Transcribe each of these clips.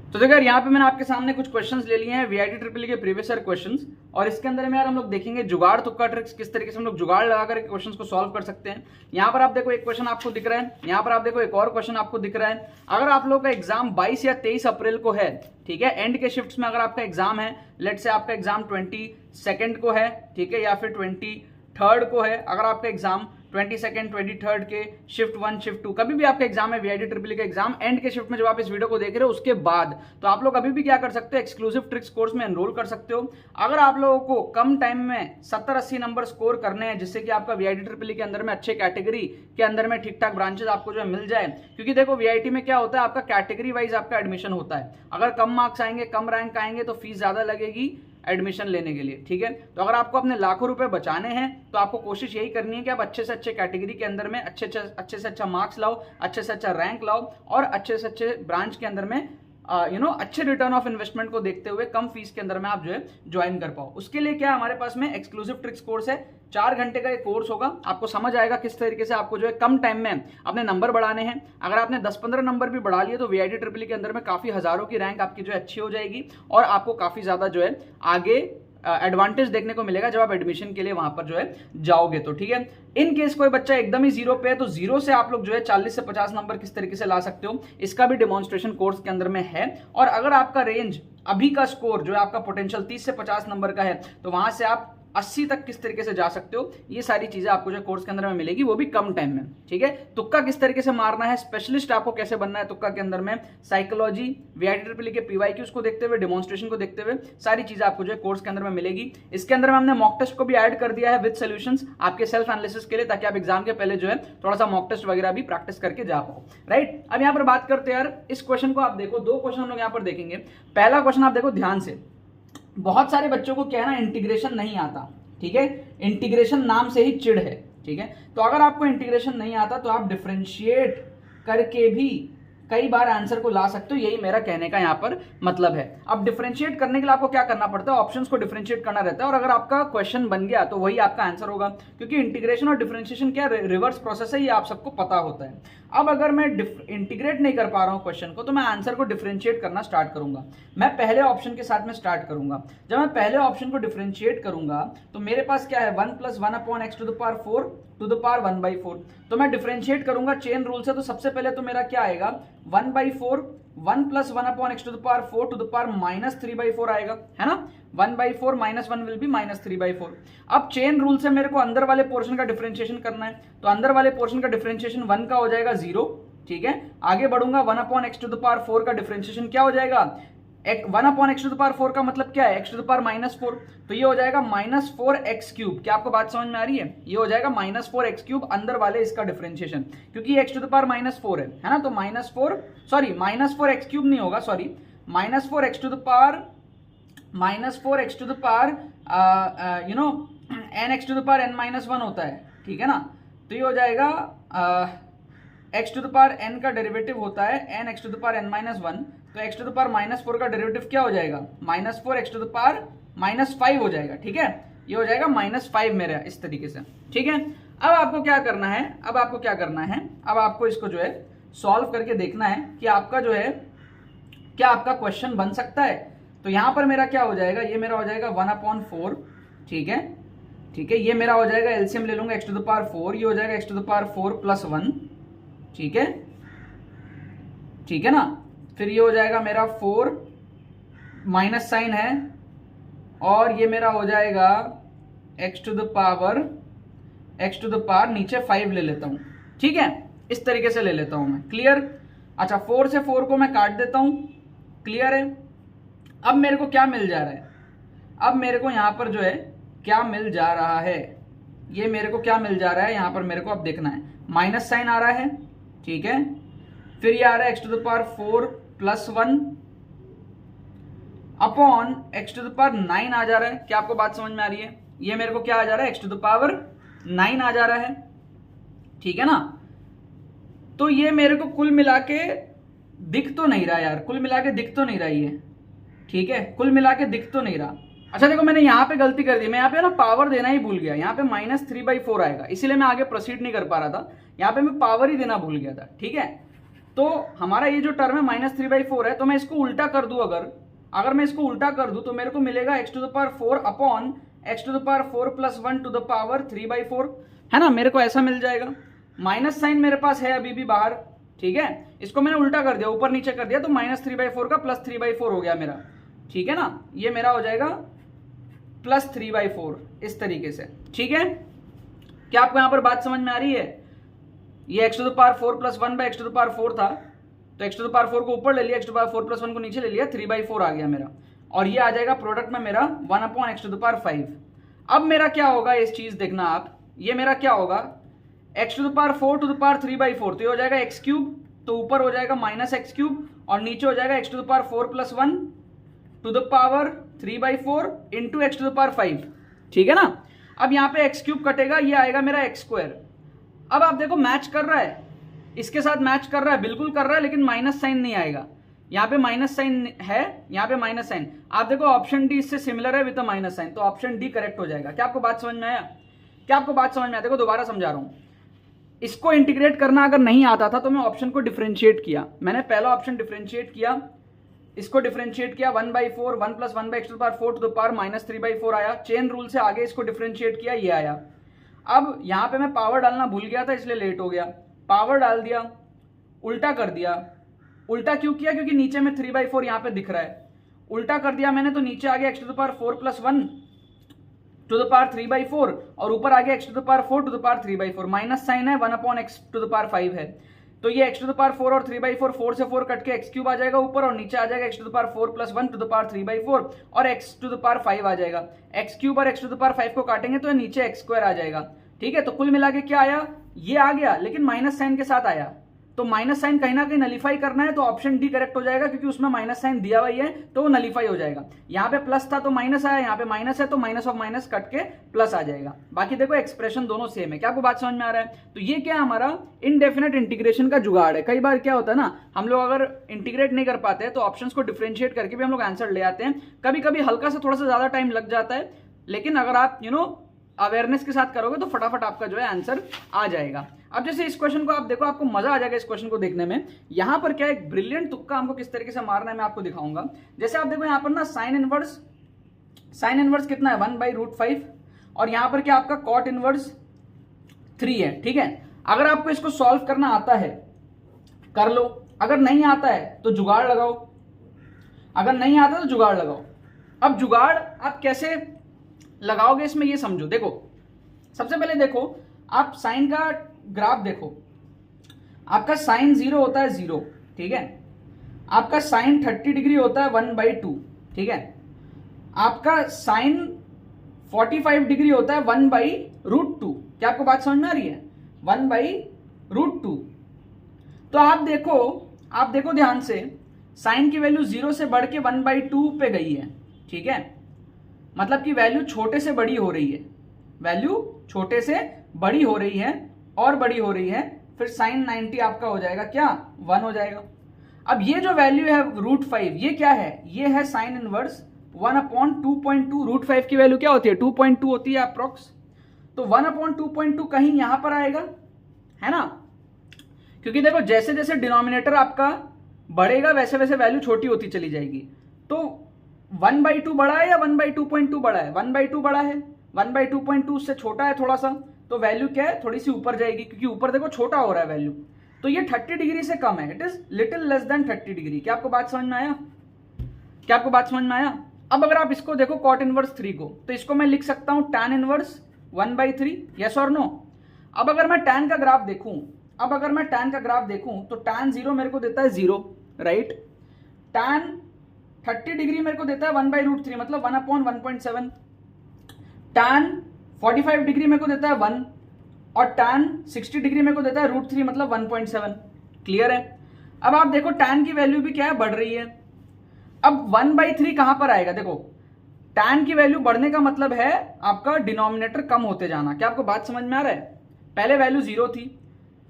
तो देखो यार यहाँ पे मैंने आपके सामने कुछ क्वेश्चंस ले लिए हैं वीआईटी ट्रिपल के प्रीवियस ईयर क्वेश्चंस, और इसके अंदर में यार हम लोग देखेंगे जुगाड़ तुक्का ट्रिक्स, किस तरीके से हम लोग जुगाड़ लगा कर क्वेश्चंस को सॉल्व कर सकते हैं। यहाँ पर आप देखो एक क्वेश्चन आपको दिख रहा है, यहाँ पर आप देखो एक और क्वेश्चन आपको दिख रहा है। अगर आप लोग का एग्जाम 22 या 23 अप्रैल को है, ठीक है, एंड के शिफ्ट्स में अगर आपका एग्जाम है, लेट से आपका एग्जाम 22 को है, ठीक है, या फिर 23 को है, अगर आपका एग्जाम 22, 23 के शिफ्ट 1 शिफ्ट 2 कभी भी आपका एग्जाम है वीआईटी ट्रिपल का एग्जाम एंड के शिफ्ट में, जब आप इस वीडियो को देख रहे हो उसके बाद, तो आप लोग अभी भी क्या कर सकते हो, एक्सक्लूसिव ट्रिक्स कोर्स में एनरोल कर सकते हो। अगर आप लोगों को कम टाइम में 70-80 नंबर स्कोर करने हैं, जिससे कि आपका वीआईटी ट्रिपल के अंदर में अच्छे कैटेगरी के अंदर में ठीक ठाक ब्रांचेस आपको जो है मिल जाए, क्योंकि देखो वीआईटी में क्या होता है, आपका कैटेगरी वाइज आपका एडमिशन होता है। अगर कम मार्क्स आएंगे, कम रैंक आएंगे, तो फीस ज्यादा लगेगी एडमिशन लेने के लिए, ठीक है। तो अगर आपको अपने लाखों रुपए बचाने हैं, तो आपको कोशिश यही करनी है कि आप अच्छे से अच्छे कैटेगरी के अंदर में अच्छे से अच्छा मार्क्स लाओ, अच्छे से अच्छा रैंक लाओ, और अच्छे से अच्छे ब्रांच के अंदर में अच्छे रिटर्न ऑफ इन्वेस्टमेंट को देखते हुए कम फीस के अंदर में आप जो है ज्वाइन कर पाओ। उसके लिए क्या हमारे पास में एक्सक्लूसिव ट्रिक्स कोर्स है, 4 घंटे का ये कोर्स होगा। आपको समझ आएगा किस तरीके से आपको जो है कम टाइम में अपने नंबर बढ़ाने हैं। अगर आपने 10-15 नंबर भी बढ़ा लिए, तो वीआईटी ट्रिपल के अंदर में काफी हजारों की रैंक आपकी जो है अच्छी हो जाएगी, और आपको काफी ज्यादा जो है आगे एडवांटेज देखने को मिलेगा जब आप एडमिशन के लिए वहां पर जो है जाओगे तो, ठीक है। इन केस कोई बच्चा एकदम ही जीरो पे है, तो जीरो से आप लोग जो है 40 से 50 नंबर किस तरीके से ला सकते हो, इसका भी डेमोन्स्ट्रेशन कोर्स के अंदर में है। और अगर आपका रेंज अभी का स्कोर जो है आपका पोटेंशियल 30 से 50 नंबर का है, तो वहां से आप 80 तक किस तरीके से जा सकते हो, ये सारी चीजें आपको जो कोर्स के अंदर में मिलेगी, वो भी कम टाइम में, ठीक है। तुक्का किस तरीके से मारना है, स्पेशलिस्ट आपको कैसे बनना है तुक्का के अंदर में, साइकोलॉजी, वीआईटी ट्रिपल के पीवाईक्यूज को देखते हुए, डेमोन्स्ट्रेशन को देखते हुए, सारी चीजें आपको जो है कोर्स के अंदर में मिलेगी। इसके अंदर में हमने मॉक टेस्ट को भी ऐड कर दिया है विद सॉल्यूशंस आपके सेल्फ एनालिसिस के लिए, ताकि आप एग्जाम के पहले जो है थोड़ा सा मॉक टेस्ट वगैरह भी प्रैक्टिस करके जा पाओ, राइट। अब यहाँ पर बात करते हैं यार इस क्वेश्चन को, आप देखो 2 क्वेश्चन हम लोग यहाँ पर देखेंगे। पहला क्वेश्चन आप देखो ध्यान से, बहुत सारे बच्चों को क्या है ना, इंटीग्रेशन नहीं आता, ठीक है। इंटीग्रेशन नाम से ही चिढ़ है, ठीक है। तो अगर आपको इंटीग्रेशन नहीं आता, तो आप डिफरेंशिएट करके भी कई बार आंसर को ला सकते हो, यही मेरा कहने का यहाँ पर मतलब है। अब डिफरेंशिएट करने के लिए आपको क्या करना पड़ता है, ऑप्शंस को डिफरेंशिएट करना रहता है, और अगर आपका क्वेश्चन बन गया तो वही आपका आंसर होगा, क्योंकि इंटीग्रेशन और डिफरेंशिएशन क्या रिवर्स प्रोसेस है, ये आप सबको पता होता है। अब अगर मैं इंटीग्रेट नहीं कर पा रहा हूं क्वेश्चन को, तो मैं आंसर को डिफरेंशिएट करना स्टार्ट करूंगा। मैं पहले ऑप्शन के साथ में स्टार्ट करूंगा। जब मैं पहले ऑप्शन को डिफरेंशिएट करूंगा, तो मेरे पास क्या है, 1 + 1/x to the power 4 to the power 1/4। तो मैं डिफरेंशिएट करूंगा चेन रूल से, तो सबसे पहले तो मेरा क्या आएगा, 1/4, 1 + 1/x to the power 4 to the power -3/4 आएगा, है ना। 1/4 - 1 विल बी -3/4। अब चेन रूल से मेरे को अंदर वाले पोर्शन का डिफरेंशिएशन करना है, तो अंदर वाले पोर्शन का डिफरेंशिएशन 1 का हो जाएगा 0, ठीक है। आगे बढ़ूंगा, 1/x टू द पावर 4 का डिफरेंशिएशन क्या हो जाएगा, 1/x टू द पावर 4 का मतलब क्या है, x टू द पावर -4, तो ये हो जाएगा -4x³। क्या आपको बात समझ में आ रही है, ये हो जाएगा -4x³ अंदर वाले इसका डिफरेंशिएशन, क्योंकि x टू द पावर -4 है ना। तो -4x³ नहीं होगा, sorry, -4x to the power nx to the power n-1 होता है, ठीक है ना। तो ये हो जाएगा x to the power n का डेरिवेटिव होता है nx to the power n-1, तो x टू द पावर -4 का डेरिवेटिव क्या हो जाएगा, -4x टू द पावर -5 हो जाएगा, ठीक है। ये हो जाएगा -5 मेरा, इस तरीके से, ठीक है। अब आपको क्या करना है, अब आपको इसको जो है सॉल्व करके देखना है कि आपका जो है क्या आपका क्वेश्चन बन सकता है। तो यहां पर मेरा क्या हो जाएगा, ये मेरा हो जाएगा 1/4, ठीक है, ठीक है। ये मेरा हो जाएगा, एलसीएम ले लूंगा, x टू द पावर 4, ये हो जाएगा x टू द पावर 4 + 1, ठीक है, ठीक है ना। फिर ये हो जाएगा मेरा 4, माइनस साइन है, और ये मेरा हो जाएगा x टू द पावर नीचे 5 ले लेता हूं, ठीक है, इस तरीके से ले लेता हूं मैं, क्लियर। अच्छा, 4 से 4 को मैं काट देता हूं, क्लियर है। अब मेरे को क्या मिल जा रहा है, अब मेरे को यहां पर जो है क्या मिल जा रहा है, ये मेरे को क्या मिल जा रहा है, यहां पर मेरे को अब देखना है, माइनस साइन आ रहा है, ठीक है। फिर ये आ रहा है x to the power 4 + 1 upon x to the power 9 आ जा रहा है। क्या आपको बात समझ में आ रही है, ये मेरे को क्या आ जा रहा है, x टू द पावर 9 आ जा रहा है, ठीक है ना। तो ये मेरे को कुल मिला के दिख तो नहीं रहा यार, कुल मिला के दिख तो नहीं रहा ये, ठीक है, कुल मिला के दिख तो नहीं रहा। अच्छा देखो, मैंने यहाँ पे गलती कर दी, मैं यहाँ पे ना पावर देना ही भूल गया, यहाँ पे -3/4 आएगा, इसीलिए मैं आगे प्रोसीड नहीं कर पा रहा था, यहाँ पे मैं पावर ही देना भूल गया था, ठीक है। तो हमारा ये जो टर्म है -3/4 है, तो मैं इसको उल्टा कर दूं, अगर मैं इसको उल्टा कर दूं तो मेरे को मिलेगा x⁴ upon x⁴ plus 1 to the power 3/4, है ना। मेरे को ऐसा मिल जाएगा। माइनस साइन मेरे पास है अभी भी बाहर, ठीक है। इसको मैंने उल्टा कर दिया, ऊपर नीचे कर दिया, तो -3/4 का +3/4 हो गया मेरा, ठीक है ना। ये मेरा हो जाएगा +3/4 इस तरीके से, ठीक है। क्या आपको यहां पर बात समझ में आ रही है? ये x⁴ प्लस 1/x⁴ था, तो x⁴ को ऊपर ले लिया, x⁴ प्लस 1 को नीचे ले लिया, 3/4 आ गया मेरा। और ये आ जाएगा प्रोडक्ट में मेरा 1/x⁵। अब मेरा क्या होगा, इस चीज देखना आप, ये मेरा क्या होगा x⁴ टू द पावर 3/4, तो ये हो जाएगा x3, तो ऊपर हो जाएगा -x3 और नीचे हो जाएगा x⁴ plus 1 to the power 3/4 into x⁵, ठीक है ना। अब यहाँ पे x3 कटेगा, ये आएगा मेरा x²। अब आप देखो मैच कर रहा है, इसके साथ मैच कर रहा है, बिल्कुल कर रहा है, लेकिन माइनस साइन नहीं आएगा। यहाँ पे माइनस साइन है, यहाँ पे माइनस साइन। आप देखो ऑप्शन डी इससे सिमिलर है विद माइनस साइन, तो ऑप्शन डी करेक्ट हो जाएगा। क्या आपको बात समझ में आया? क्या आपको बात समझ में आया? देखो दोबारा समझा रहा हूँ। इसको इंटीग्रेट करना अगर नहीं आता था तो मैं ऑप्शन को डिफरेंशिएट किया, मैंने पहला ऑप्शन डिफरेंशिएट किया, इसको डिफरेंशिएट किया 1/4 1 + 1/x⁴ टू द पावर -3/4 आया। चेन रूल से आगे इसको डिफरेंशिएट किया, ये आया। अब यहाँ पे मैं पावर डालना भूल गया था इसलिए लेट हो गया, पावर डाल दिया, उल्टा कर दिया। उल्टा क्यों किया? क्योंकि नीचे में 3/4 यहाँ पे दिख रहा है, उल्टा कर दिया मैंने, तो नीचे आ गया x⁴ plus 1 to the power 3/4 और ऊपर आ गया x⁴ to the power 3/4। Minus sign है, 1/x⁵ है, तो ये x⁴ और 3/4, 4 से 4 कट के x³ आ जाएगा ऊपर, और नीचे आ जाएगा x⁴ plus 1 to the power 3/4 और x⁵ आ जाएगा। x³ और x⁵ को काटेंगे तो नीचे x² आ जाएगा, ठीक है। तो कुल मिला के क्या आया, ये आ गया, लेकिन माइनस साइन के साथ आया, तो माइनस साइन कहीं ना कहीं नलीफाई करना है, तो ऑप्शन डी करेक्ट हो जाएगा, क्योंकि उसमें माइनस साइन दिया हुआ ही है, तो वो नलीफाई हो जाएगा। यहाँ पे प्लस था तो माइनस आया, यहाँ पे माइनस है तो माइनस ऑफ माइनस कट के प्लस आ जाएगा। बाकी देखो एक्सप्रेशन दोनों सेम है। क्या आपको बात समझ में आ रहा है? तो ये क्या हमारा इनडेफिनेट इंटीग्रेशन का जुगाड़ है। कई बार क्या होता है ना, हम लोग अगर इंटीग्रेट नहीं कर पाते हैं तो ऑप्शंस को डिफरेंशिएट करके भी हम लोग आंसर ले आते हैं। कभी कभी हल्का सा थोड़ा सा ज्यादा टाइम लग जाता है, लेकिन अगर आप अवेयरनेस के साथ करोगे तो फटाफट आपका जो है आंसर आ जाएगा। अब जैसे इस क्वेश्चन को आप देखो, आपको मजा आ जाएगा इस क्वेश्चन को देखने में। यहां पर क्या एक ब्रिलियंट तुक्का हमको किस तरीके से मारना है मैं आपको दिखाऊंगा। जैसे आप देखो यहां पर ना साइन इनवर्स कितना है 1/√5 और यहां पर क्या आपका कॉट इनवर्स 3 है, ठीक है। अगर आपको इसको सॉल्व करना आता है कर लो, अगर नहीं आता है तो जुगाड़ लगाओ, अगर नहीं आता तो जुगाड़ लगाओ। अब जुगाड़ आप कैसे लगाओगे इसमें ये समझो। देखो सबसे पहले देखो आप साइन का ग्राफ देखो, आपका साइन 0 होता है 0, ठीक है। आपका साइन 30 डिग्री होता है 1/2, ठीक है। आपका साइन 45 डिग्री होता है 1/√2। क्या आपको बात समझ में आ रही है? 1/√2। तो आप देखो ध्यान से, साइन की वैल्यू 0 से बढ़ के 1/2 पे गई है, ठीक है। मतलब कि वैल्यू छोटे से बड़ी हो रही है, वैल्यू छोटे से बड़ी हो रही है और बड़ी हो रही है, फिर साइन 90 आपका हो जाएगा क्या 1 हो जाएगा। अब ये जो वैल्यू है √5 ये क्या है? ये है साइन इनवर्स 1/2.2। √5 की वैल्यू क्या होती है 2.2 होती है अप्रोक्स, तो 1/2.2 कहीं यहां पर आएगा, है ना। क्योंकि देखो जैसे जैसे डिनोमिनेटर आपका बढ़ेगा वैसे वैसे वैल्यू छोटी होती चली जाएगी। तो 1/2 बड़ा है या 1/2.2 बड़ा है? 1/2 बड़ा है, 1/2.2 उससे छोटा है थोड़ा सा, तो वैल्यू क्या है थोड़ी सी ऊपर जाएगी, क्योंकि ऊपर देखो छोटा हो रहा है वैल्यू। तो ये 30 डिग्री से कम है, it is little less than 30 degree. क्या आपको बात समझ में आया? क्या आपको बात समझ में आया? अब अगर आप इसको देखो कॉट इनवर्स 3 को, तो इसको मैं लिख सकता हूं tan इनवर्स 1/3, यस और नो। अब अगर मैं tan का ग्राफ देखूं, तो tan 0 मेरे को देता है 0, राइट। tan 30 डिग्री मेरे को देता है 1/√3 मतलब 1/1.7। tan 45 डिग्री मेरे को देता है 1 और tan 60 डिग्री मेरे को देता है √3 मतलब 1.7। क्लियर है? अब आप देखो tan की वैल्यू भी क्या है बढ़ रही है। अब 1/3 कहां पर आएगा? देखो tan की वैल्यू बढ़ने का मतलब है आपका डिनोमिनेटर कम होते जाना। क्या आपको बात समझ में आ रहा है? पहले वैल्यू 0 थी,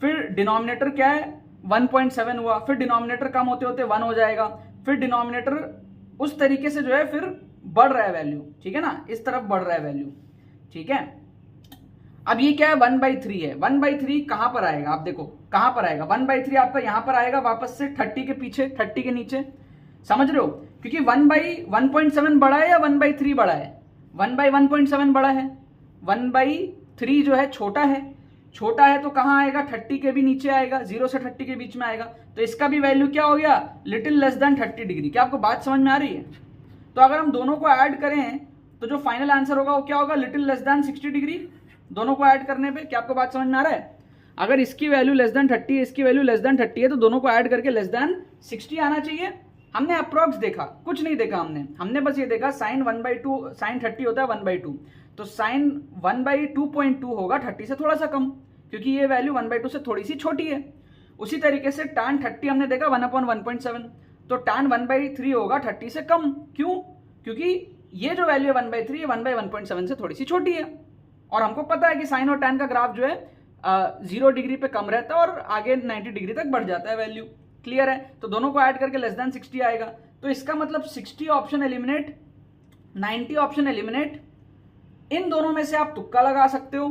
फिर डिनोमिनेटर क्या है 1.7 हुआ, फिर डिनोमिनेटर कम होते होते 1 हो जाएगा, फिर डिनोमिनेटर उस तरीके से जो है फिर बढ़ रहा है वैल्यू, ठीक है ना, इस तरफ बढ़ रहा है वैल्यू, ठीक है। अब ये क्या है 1/3 है, 1/3 कहां पर आएगा? आप देखो कहां पर आएगा, 1/3 आपका यहां पर आएगा वापस से 30 के पीछे, 30 के नीचे, समझ रहे हो, क्योंकि 1/1.7 बड़ा है या 1/3 बड़ा है, 1/1.7 बड़ा है, 1/3 जो है छोटा है, छोटा है तो कहां आएगा, 30 के भी नीचे आएगा, 0 से 30 के बीच में आएगा, तो इसका भी वैल्यू क्या हो गया, लिटिल लेस देन 30 डिग्री। क्या आपको बात समझ में आ रही है? तो अगर हम दोनों को ऐड करें तो जो फाइनल आंसर होगा वो क्या होगा, लिटिल लेस देन 60 डिग्री, दोनों को ऐड करने पे। क्या आपको बात समझ में आ रहा है? अगर इसकी वैल्यू लेस देन 30 है, इसकी वैल्यू लेस देन 30 है, तो दोनों को ऐड करके लेस देन 60 आना चाहिए। हमने अप्रॉक्स देखा, कुछ नहीं देखा हमने बस ये देखा साइन 1/2, साइन 30 होता है 1/2, तो साइन 1/2.2 होगा 30 से थोड़ा सा कम, क्योंकि ये वैल्यू 1/2 से थोड़ी सी छोटी है। उसी तरीके से tan 30 हमने देखा 1/1.7, तो tan 1/3 होगा 30 से कम। क्यों? क्योंकि ये जो वैल्यू है 1/3 ये 1/1.7 से थोड़ी सी छोटी है, और हमको पता है कि साइन और tan का ग्राफ जो है 0 डिग्री पे कम रहता है और आगे 90 डिग्री तक बढ़ जाता है वैल्यू। क्लियर है? तो दोनों को ऐड करके लेस देन 60 आएगा, तो इसका मतलब 60 ऑप्शन एलिमिनेट, 90 ऑप्शन एलिमिनेट। इन दोनों में से आप तुक्का लगा सकते हो।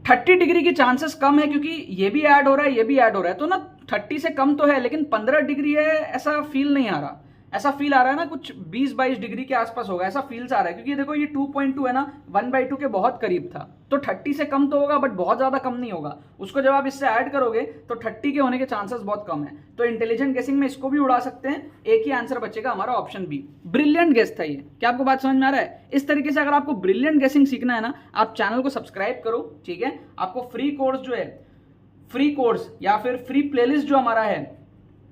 30 डिग्री की चांसेस कम है क्योंकि ये भी ऐड हो रहा है, ये भी ऐड हो रहा है, तो ना 30 से कम तो है, लेकिन 15 डिग्री है ऐसा फील नहीं आ रहा। ऐसा फील आ रहा है ना कुछ 20-22 डिग्री के आसपास होगा, ऐसा फील्स आ रहा है, क्योंकि देखो ये 2.2 है ना, 1/2 के बहुत करीब था, तो 30 से कम तो होगा बट बहुत ज्यादा कम नहीं होगा। उसको जब आप इससे ऐड करोगे तो 30 के होने के चांसेस बहुत कम है। तो इंटेलिजेंट गेसिंग में इसको भी उड़ा सकते हैं, एक ही आंसर बचेगा हमारा ऑप्शन बी। ब्रिलियंट गेस था ये। क्या आपको बात समझ में आ रहा है? इस तरीके से अगर आपको ब्रिलियंट गेसिंग सीखना है ना, आप चैनल को सब्सक्राइब करो, ठीक है। आपको फ्री कोर्स जो है, फ्री कोर्स या फिर फ्री प्लेलिस्ट जो हमारा है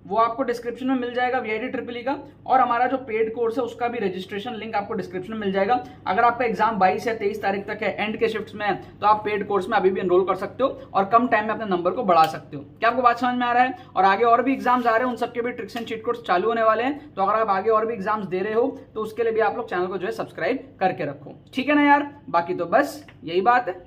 वो आपको डिस्क्रिप्शन में मिल जाएगा VIT ट्रिपल का, और हमारा जो पेड कोर्स है उसका भी रजिस्ट्रेशन लिंक आपको डिस्क्रिप्शन में मिल जाएगा। अगर आपका एग्जाम 22 या 23 तारीख तक है, एंड के शिफ्ट्स में है, तो आप पेड कोर्स में अभी भी एनरोल कर सकते हो और कम टाइम में अपने नंबर को बढ़ा सकते हो। क्या आपको बात समझ में आ रहा है? और आगे और भी एग्जाम्स आ रहे हैं, उन सबके भी ट्रिक्स एंड चीट कोड्स चालू होने वाले हैं, तो अगर आप आगे और भी एग्जाम्स दे रहे हो तो उसके लिए भी आप लोग चैनल को जो है सब्सक्राइब करके रखो, ठीक है ना यार। बाकी तो बस यही बात है।